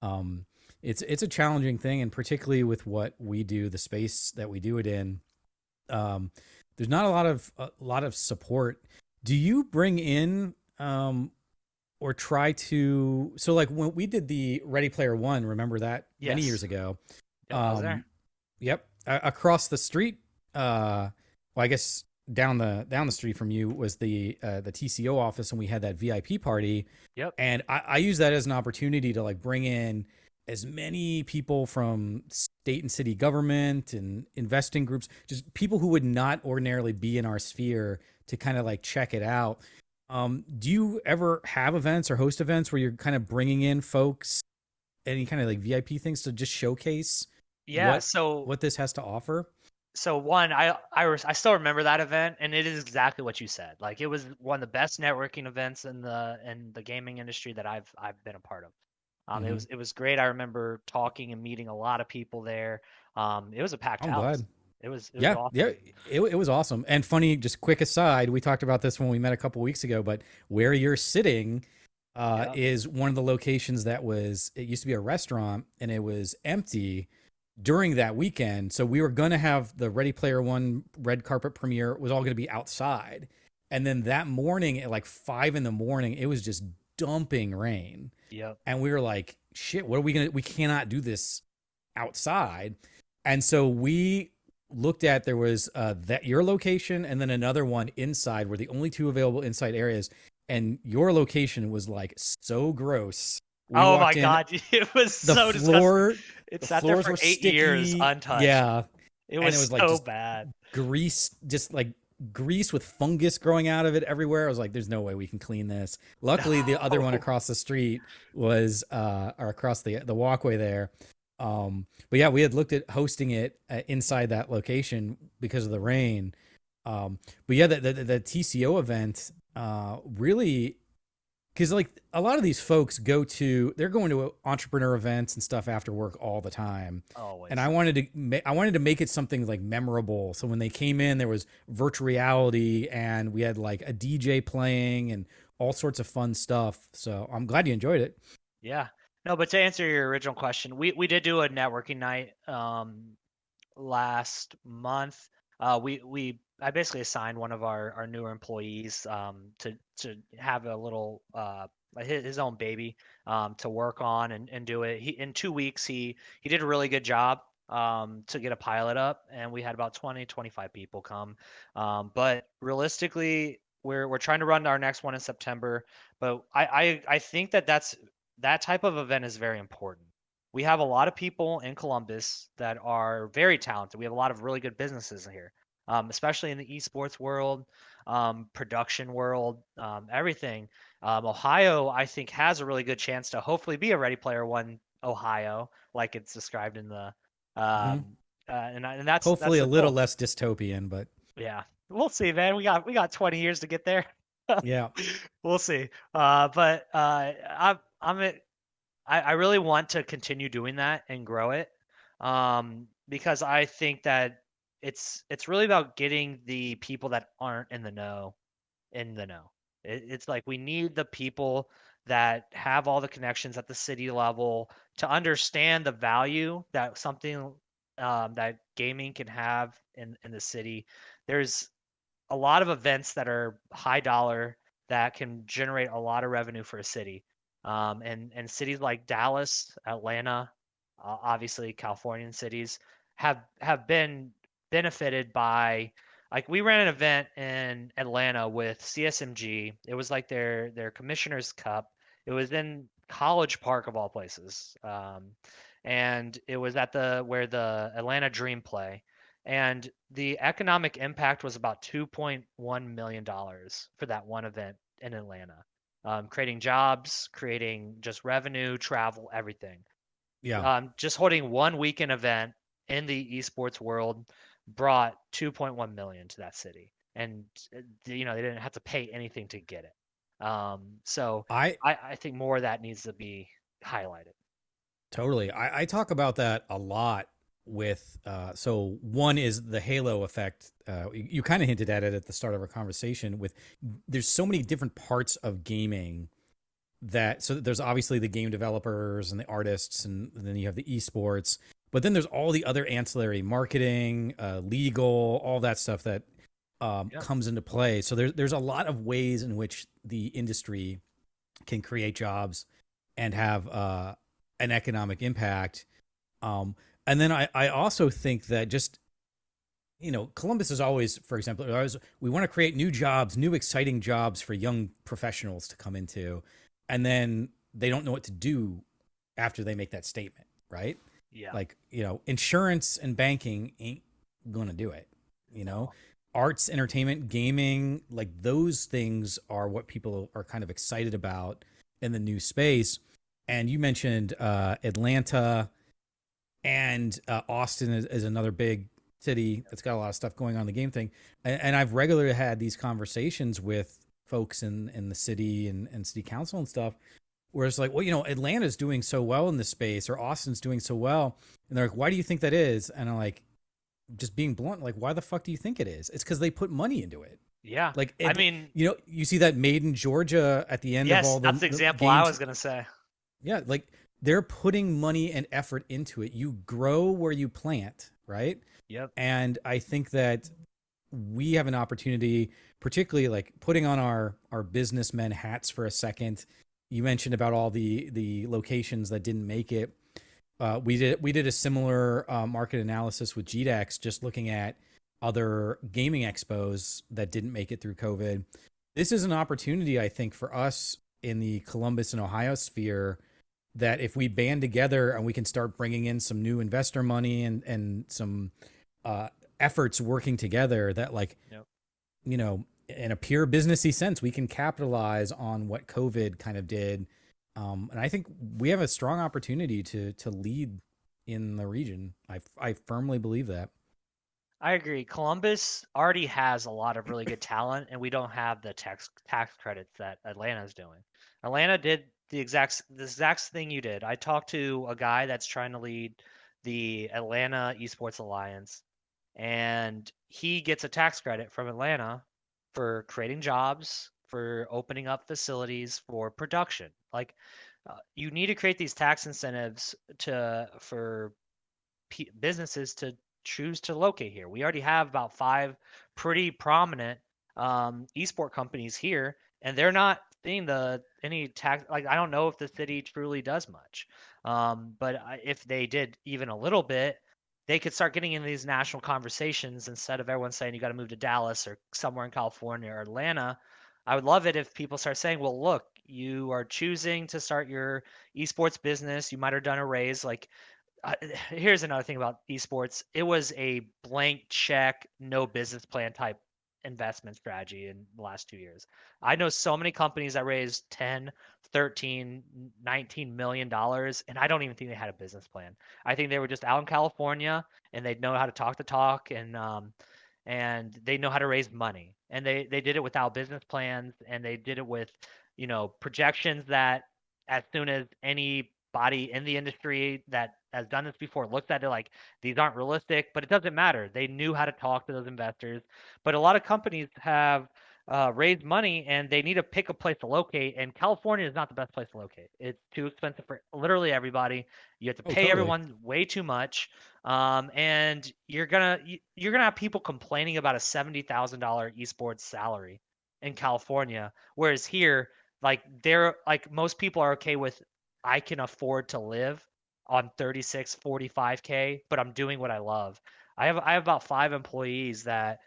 Um, it's a challenging thing, and particularly with what we do, the space that we do it in. Um, there's not a lot of support. Do you bring in or try to, so like when we did the Ready Player One, remember that many Yes. years ago? Yep, I was there. Yep, across the street. Well, I guess down the street from you was the TCO office, and we had that VIP party, Yep. and I use that as an opportunity to like bring in as many people from state and city government and investing groups, just people who would not ordinarily be in our sphere, to kind of like check it out. Do you ever have events or host events where you're kind of bringing in folks, any kind of like VIP things to just showcase Yeah, what so what this has to offer? one, I still remember that event, and it is exactly what you said. Like it was one of the best networking events in the gaming industry that I've been a part of. It Hmm. was great. I remember talking and meeting a lot of people there. It was a packed I'm house. glad. It was Yeah, yeah, awesome. it was awesome. And funny, just quick aside, we talked about this when we met a couple weeks ago, but where you're sitting Yeah. is one of the locations it used to be a restaurant and it was empty during that weekend. So we were going to have the Ready Player One red carpet premiere, was all going to be outside. And then that morning at like 5 in the morning, it was just dumping rain. Yep. And we were like, shit, what are we cannot do this outside. And so we looked at, there was that your location and then another one inside, were the only two available inside areas. And your location was like so gross. We Oh my walked in, God, it was the so disgusting. floor, It the sat there floors for were 8 years sticky. untouched. Yeah. It And it was was like so just bad. grease, just like grease with fungus growing out of it everywhere. I was like, there's no way we can clean this. Luckily, the other one No. across the street was, or across the walkway there. But yeah, we had looked at hosting it inside that location because of the rain. But yeah, the TCO event really, because like a lot of these folks they're going to entrepreneur events and stuff after work all the time. Always. And I wanted to make it something like memorable. So when they came in, there was virtual reality and we had like a DJ playing and all sorts of fun stuff. So I'm glad you enjoyed it. Yeah. No, but to answer your original question, we did do a networking night last month. I basically assigned one of our newer employees to have a little his own baby to work on and do it. In 2 weeks he did a really good job to get a pilot up, and we had about 20-25 people come. But realistically, we're trying to run our next one in September. But I think that type of event is very important. We have a lot of people in Columbus that are very talented. We have a lot of really good businesses here, especially in the esports world, production world, everything. Ohio, I think, has a really good chance to hopefully be a Ready Player One Ohio, like it's described in the, Mhm. and that's Hopefully a the little goal. less dystopian, but Yeah, we'll see, man. We got 20 years to get there. yeah. We'll see. But I really want to continue doing that and grow it, because I think that it's really about getting the people that aren't in the know in the know. It's like we need the people that have all the connections at the city level to understand the value that something that gaming can have in the city. There's a lot of events that are high dollar that can generate a lot of revenue for a city. And cities like Dallas, Atlanta, obviously Californian cities have been benefited by, like, we ran an event in Atlanta with CSMG. It was like their Commissioner's Cup. It was in College Park of all places. And it was at the where the Atlanta Dream play, and the economic impact was about $2.1 million for that one event in Atlanta, creating jobs, creating just revenue, travel, everything. Yeah. Just holding one weekend event in the esports world brought 2.1 million to that city, and they didn't have to pay anything to get it. So I I think more of that needs to be highlighted. Totally. I talk about that a lot with so one is the halo effect. You kind of hinted at it at the start of our conversation with there's so many different parts of gaming that so there's obviously the game developers and the artists and then you have the esports, but then there's all the other ancillary marketing, legal, all that stuff that Yeah. comes into play. So there's a lot of ways in which the industry can create jobs and have an economic impact. And then I also think that just, Columbus is always, for example, we want to create new jobs, new exciting jobs for young professionals to come into. And then they don't know what to do after they make that statement, right? Yeah. Like, insurance and banking ain't going to do it, you know? No. Arts, entertainment, gaming, like those things are what people are kind of excited about in the new space. And you mentioned Atlanta and Austin is another big city that's got a lot of stuff going on in the game thing. And I've regularly had these conversations with folks in the city and city council and stuff where it's like, well, Atlanta's doing so well in this space or Austin's doing so well. And they're like, why do you think that is? And I'm like, just being blunt, like, why the fuck do you think it is? It's because they put money into it. Yeah. Like, I mean, you see that made in Georgia at the end of yes, all that's the the example I games. was gonna say. Yeah, like they're putting money and effort into it. You grow where you plant, right? Yep. And I think that we have an opportunity, particularly like putting on our businessmen hats for a second. You mentioned about all the locations that didn't make it. We did a similar market analysis with GDEX, just looking at other gaming expos that didn't make it through COVID. This is an opportunity, I think, for us in the Columbus and Ohio sphere that if we band together and we can start bringing in some new investor money and some efforts working together, that like Yep. you know, in a pure businessy sense, we can capitalize on what COVID kind of did. And I think we have a strong opportunity to lead in the region. I firmly believe that. I agree. Columbus already has a lot of really good talent, and we don't have the tax credits that Atlanta's doing. Atlanta did the exact thing you did. I talked to a guy that's trying to lead the Atlanta Esports Alliance, and he gets a tax credit from Atlanta for creating jobs, for opening up facilities for production. Like, you need to create these tax incentives for businesses to choose to locate here. We already have about five pretty prominent esport companies here, and they're not seeing the any tax. Like, I don't know if the city truly does much, but if they did even a little bit, they could start getting into these national conversations instead of everyone saying you got to move to Dallas or somewhere in California or Atlanta. I would love it if people start saying, well, look, you are choosing to start your esports business. You might have done a raise. Like, here's another thing about esports. It was a blank check, no business plan type investment strategy in the last 2 years. I know so many companies that raised 10, 13, 19 million dollars, and I don't even think they had a business plan. I think they were just out in California and they know how to talk the talk, and they know how to raise money. And they did it without business plans, and they did it with, projections that as soon as anybody in the industry that has done this before looks at it, like, these aren't realistic, but it doesn't matter. They knew how to talk to those investors. But a lot of companies have raised money and they need to pick a place to locate. And California is not the best place to locate. It's too expensive for literally everybody. You have to Oh, pay totally. everyone way too much. And you're gonna have people complaining about a $70,000 esports salary in California, whereas here, like, they're like, most people are okay with, I can afford to live on 36, 45K, but I'm doing what I love. I have about 5 employees that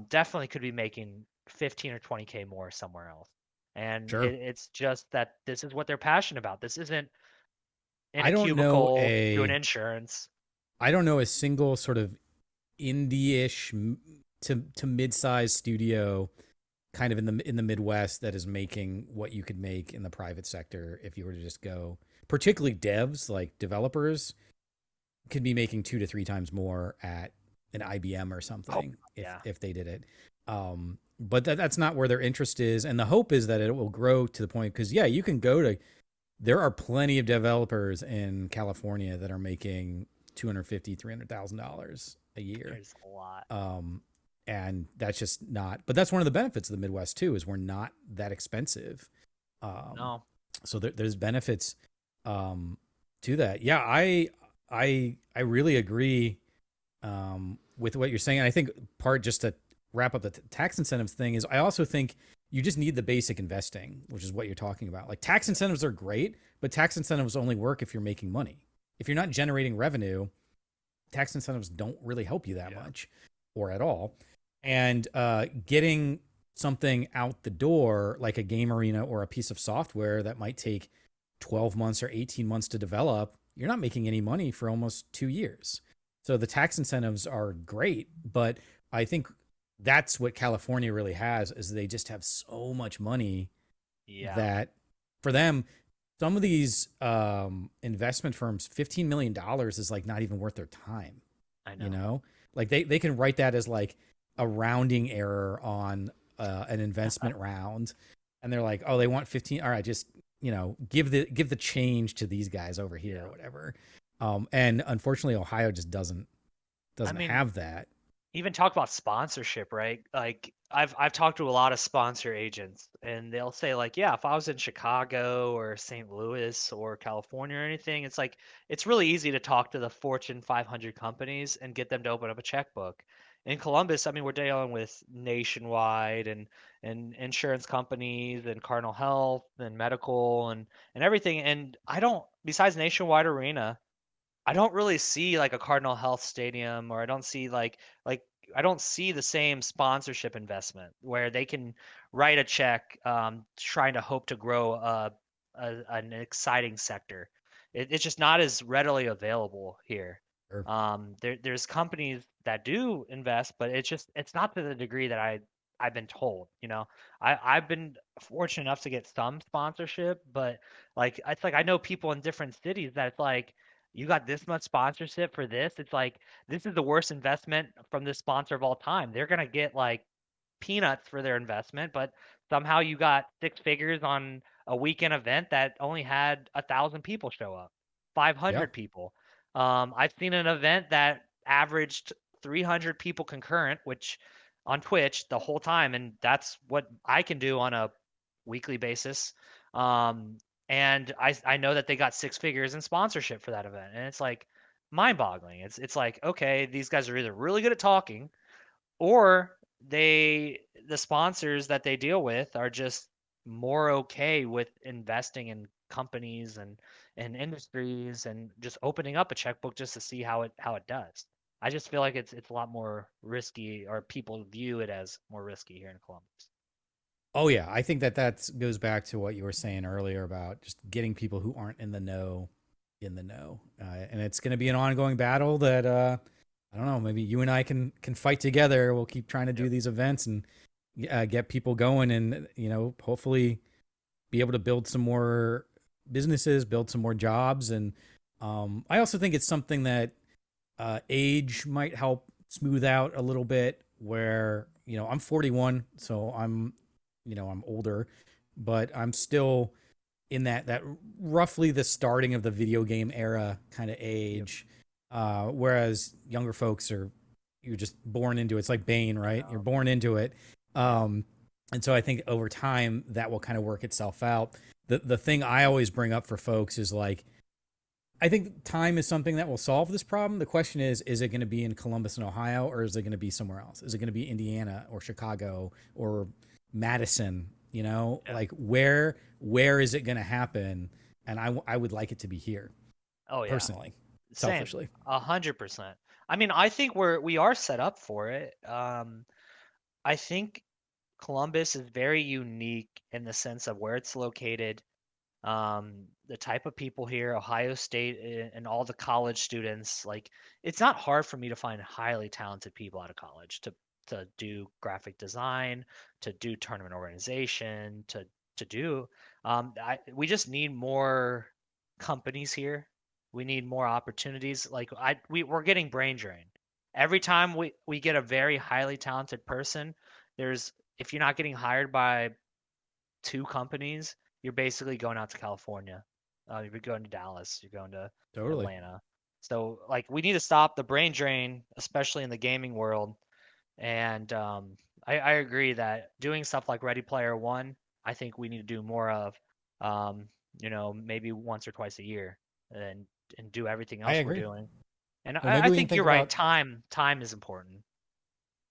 definitely could be making 15 or 20K more somewhere else. And Sure. it's just that this is what they're passionate about. This isn't in I a don't know cubicle doing a insurance. I don't know a single sort of indie-ish to mid-sized studio kind of in the Midwest that is making what you could make in the private sector if you were to just go. Particularly devs, like developers, could be making 2 to 3 times more at an IBM or Oh, something yeah. if they did it. But that's not where their interest is, and the hope is that it will grow to the point because yeah, you can go to. There are plenty of developers in California that are making 250, $300,000 a year. There's a lot. Um, and that's just not, but that's one of the benefits of the Midwest too, is we're not that expensive. Um, No. so there's benefits, um, to that. Yeah. I really agree, with what you're saying. And I think part just to wrap up the tax incentives thing is I also think you just need the basic investing, which is what you're talking about. Like tax incentives are great, but tax incentives only work if you're making money. If you're not generating revenue, tax incentives don't really help you that Yeah. much or at all. And getting something out the door like a game arena or a piece of software that might take 12 months or 18 months to develop, you're not making any money for almost 2 years. So the tax incentives are great, but I think that's what California really has is they just have so much money Yeah. that for them, some of these investment firms, $15 million is like not even worth their time. I You know. know, like they can write that as like a rounding error on an investment round, and they're like, oh, they want 15. All right, just give the change to these guys over here or Yeah. whatever. And unfortunately, Ohio just I doesn't mean, have that. even talk about sponsorship, right? Like, I've talked to a lot of sponsor agents and they'll say, like, yeah, if I was in Chicago or St. Louis or California or anything, it's like, it's really easy to talk to the Fortune 500 companies and get them to open up a checkbook. In Columbus, I mean, we're dealing with Nationwide and insurance companies and Cardinal Health and medical and everything. And I don't, besides Nationwide Arena, I don't really see like a Cardinal Health stadium, or I don't see like I don't see the same sponsorship investment where they can write a check, trying to hope to grow an exciting sector. It's just not as readily available here. There's companies that do invest, but it's not to the degree that I've been told, you know. I've been fortunate enough to get some sponsorship, but like it's like I know people in different cities that it's like you got this much sponsorship for this. It's like this is the worst investment from this sponsor of all time. They're gonna get like peanuts for their investment, but somehow you got six figures on a weekend event that only had 1,000 people show up, Yeah. 500 people. I've seen an event that averaged 300 people concurrent, which on Twitch the whole time, and that's what I can do on a weekly basis. Um, and I know that they got six figures in sponsorship for that event, and it's like mind-boggling. It's like okay, these guys are either really good at talking or the sponsors that they deal with are just more okay with investing in companies and industries and just opening up a checkbook just to see how it does. I just feel like it's a lot more risky, or people view it as more risky here in Columbus. Oh yeah, I think that goes back to what you were saying earlier about just getting people who aren't in the know in the know, and it's going to be an ongoing battle that I don't know. Maybe you and I can fight together. We'll keep trying to do Yep. these events and get people going, and hopefully be able to build some more businesses, build some more jobs, and I also think it's something that age might help smooth out a little bit. Where I'm 41, so I'm older, but I'm still in that roughly the starting of the video game era kind of Yep. age. Whereas younger folks you're just born into it. It's like Bane, right? You're Oh, born into it. yeah. Um, and so I think over time that will kind of work itself out. The thing I always bring up for folks is like, I think time is something that will solve this problem. The question is it going to be in Columbus and Ohio, or is it going to be somewhere else? Is it going to be Indiana or Chicago or Madison? Yeah. Like where is it going to happen? And I would like it to be here Oh yeah. personally, Same. selfishly. 100%. I mean, I think we are set up for it. I think Columbus is very unique in the sense of where it's located, the type of people here, Ohio State, and all the college students. Like, it's not hard for me to find highly talented people out of college to do graphic design, to do tournament organization, to do. We just need more companies here. We need more opportunities. Like we're getting brain drain. Every time we get a very highly talented person, there's if you're not getting hired by two companies, you're basically going out to California. You're going to Dallas. You're going to Totally. Atlanta. So like we need to stop the brain drain, especially in the gaming world. And I agree that doing stuff like Ready Player One, I think we need to do more of. Um, maybe once or twice a year, and do everything I else we're agree. doing. And Well, I maybe we can think think you're right. about Time is important.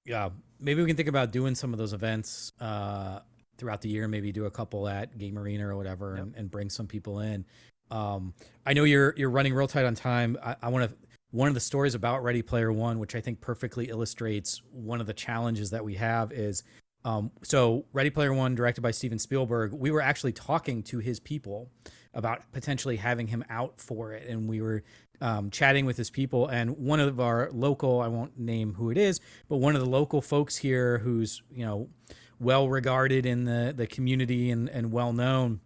yeah, maybe we can think about doing some of those events throughout the year. Maybe do a couple at Game Arena or whatever, Yep. and bring some people in. I know you're running real tight on time. I want to one of the stories about Ready Player One, which I think perfectly illustrates one of the challenges that we have is. So Ready Player One, directed by Steven Spielberg, we were actually talking to his people about potentially having him out for it, and we were chatting with his people. And one of our local, I won't name who it is, but one of the local folks here who's well regarded in the community and well known,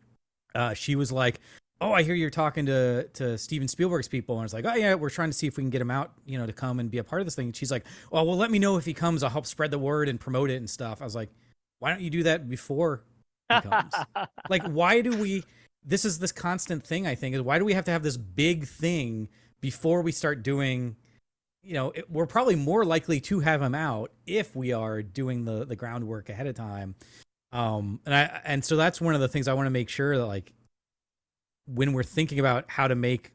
she was like, "Oh, I hear you're talking to Steven Spielberg's people," and I was like, "Oh yeah, we're trying to see if we can get him out, to come and be a part of this thing." And she's like, "Oh, well, let me know if he comes. I'll help spread the word and promote it and stuff." I was like, "Why don't you do that before he comes? Like, why do we? This is this constant thing. I think is why do we have to have this big thing before we start doing?" We're probably more likely to have him out if we are doing the groundwork ahead of time. And so that's one of the things I want to make sure that, like, when we're thinking about how to make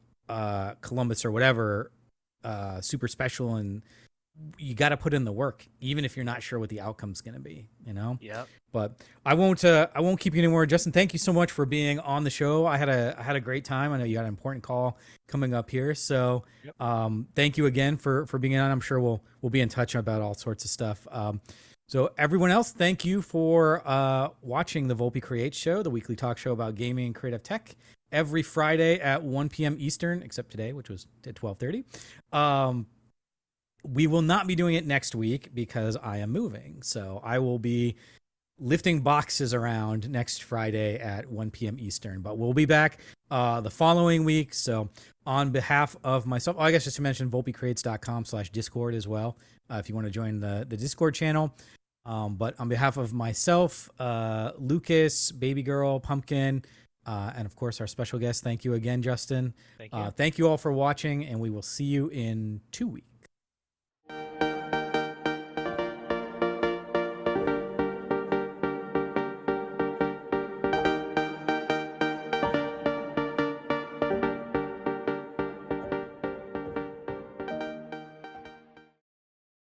Columbus or whatever super special, and you got to put in the work, even if you're not sure what the outcome's going to be. Yep. But I won't keep you anymore. Justin, thank you so much for being on the show. I had a great time. I know you got an important call coming up here, so Yep. thank you again for being on. I'm sure we'll be in touch about all sorts of stuff. So everyone else, thank you for watching the Volpe Create Show, the weekly talk show about gaming and creative tech, every Friday at 1 p.m. Eastern, except today, which was at 12:30. we will not be doing it next week because I am moving. So I will be lifting boxes around next Friday at 1 p.m. Eastern, but we'll be back the following week. So on behalf of myself, I guess just to mention volpecreates.com/discord as well, if you want to join the Discord channel. But on behalf of myself, Lucas, Baby Girl, Pumpkin, and of course our special guest, thank you again, Justin. Thank you. Thank you all for watching, and we will see you in 2 weeks.